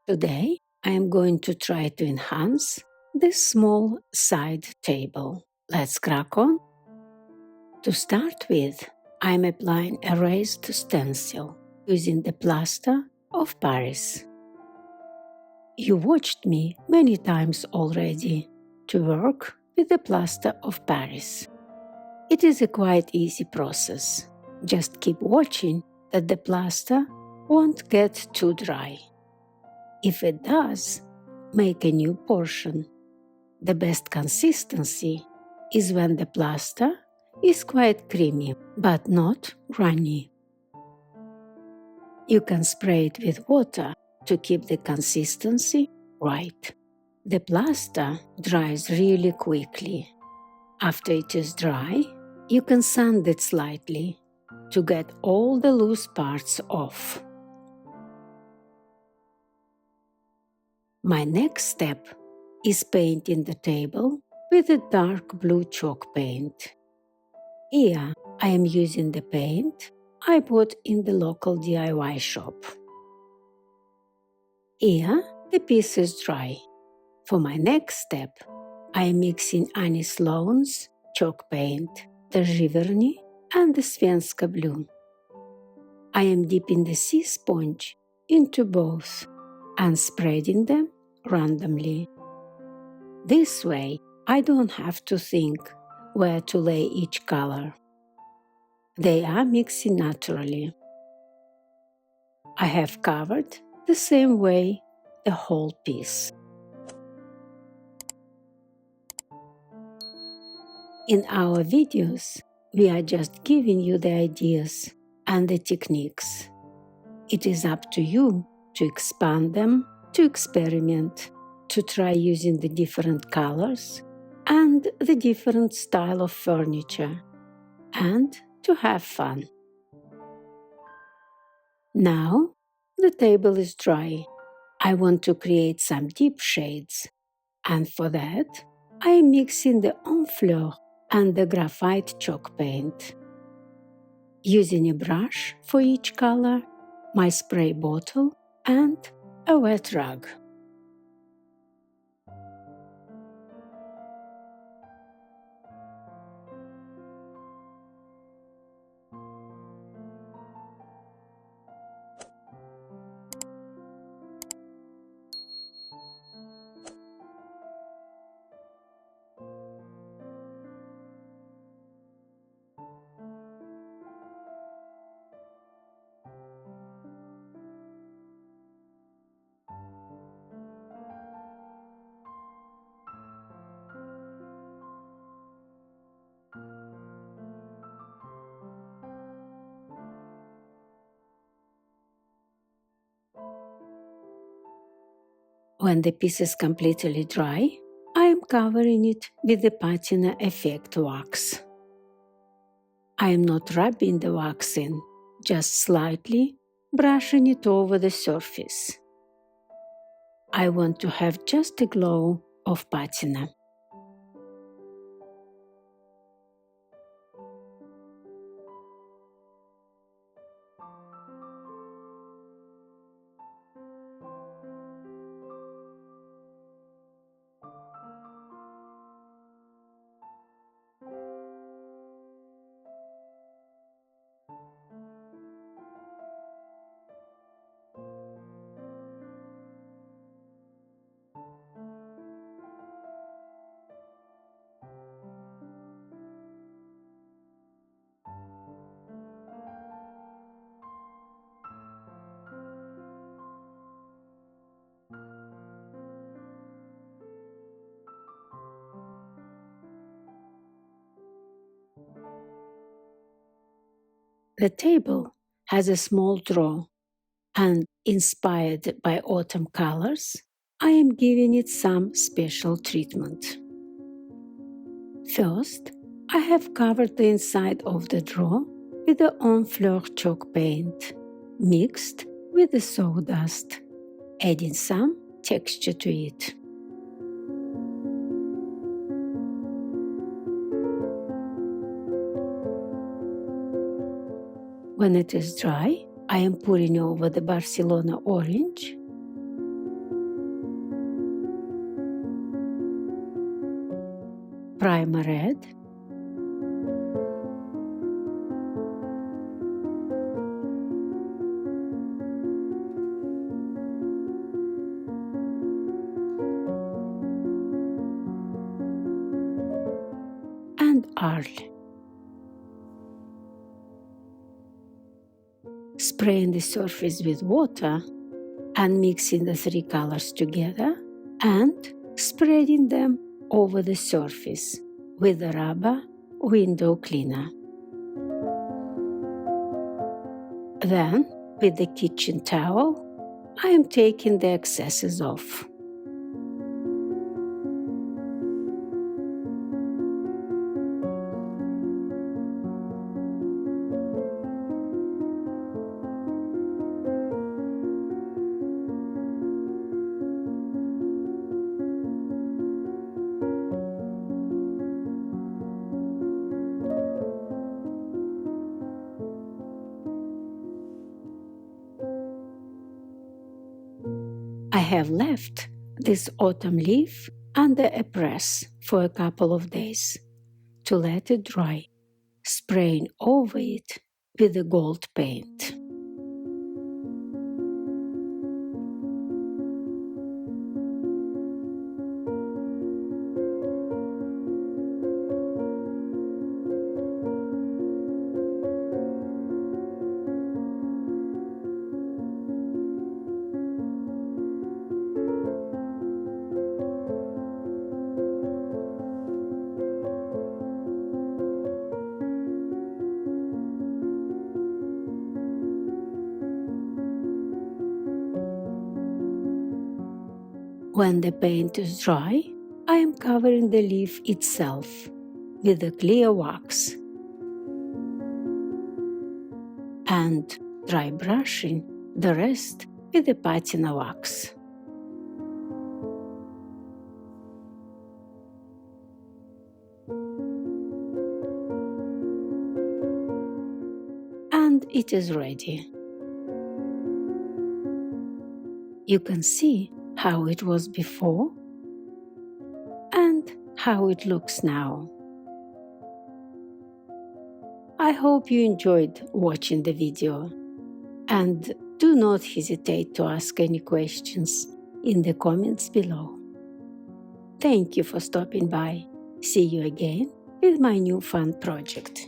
Today, I am going to try to enhance this small side table. Let's crack on. To start with, I am applying a raised stencil using the Plaster of Paris. You watched me many times already to work with the Plaster of Paris. It is a quite easy process. Just keep watching that the plaster won't get too dry. If it does, make a new portion. The best consistency is when the plaster is quite creamy, but not runny. You can spray it with water to keep the consistency right. The plaster dries really quickly. After it is dry, you can sand it slightly to get all the loose parts off. My next step is painting the table with a dark blue chalk paint. Here I am using the paint I bought in the local DIY shop. Here the piece is dry. For my next step, I am mixing Annie Sloan's chalk paint, the Giverny and the Svenska blue. I am dipping the sea sponge into both and spreading them randomly. This way, I don't have to think where to lay each color. They are mixing naturally. I have covered the same way the whole piece. In our videos, we are just giving you the ideas and the techniques. It is up to you to expand them, to experiment, to try using the different colors and the different style of furniture, and to have fun. Now the table is dry. I want to create some deep shades, and for that I am mixing the Honfleur and the Graphite chalk paint. Using a brush for each color, my spray bottle and a wet rag. When the piece is completely dry, I am covering it with the patina effect wax. I am not rubbing the wax in, just slightly brushing it over the surface. I want to have just a glow of patina. The table has a small drawer, and inspired by autumn colors, I am giving it some special treatment. First, I have covered the inside of the drawer with the Honfleur chalk paint, mixed with the sawdust, adding some texture to it. When it is dry, I am pouring over the Barcelona orange primer red, and Arles. Spraying the surface with water and mixing the three colors together and spreading them over the surface with a rubber window cleaner. Then, with the kitchen towel, I am taking the excesses off. I have left this autumn leaf under a press for a couple of days to let it dry, spraying over it with the gold paint. When the paint is dry, I am covering the leaf itself with a clear wax and dry brushing the rest with the patina wax. And it is ready. You can see how it was before and how it looks now. I hope you enjoyed watching the video, and do not hesitate to ask any questions in the comments below. Thank you for stopping by. See you again with my new fun project.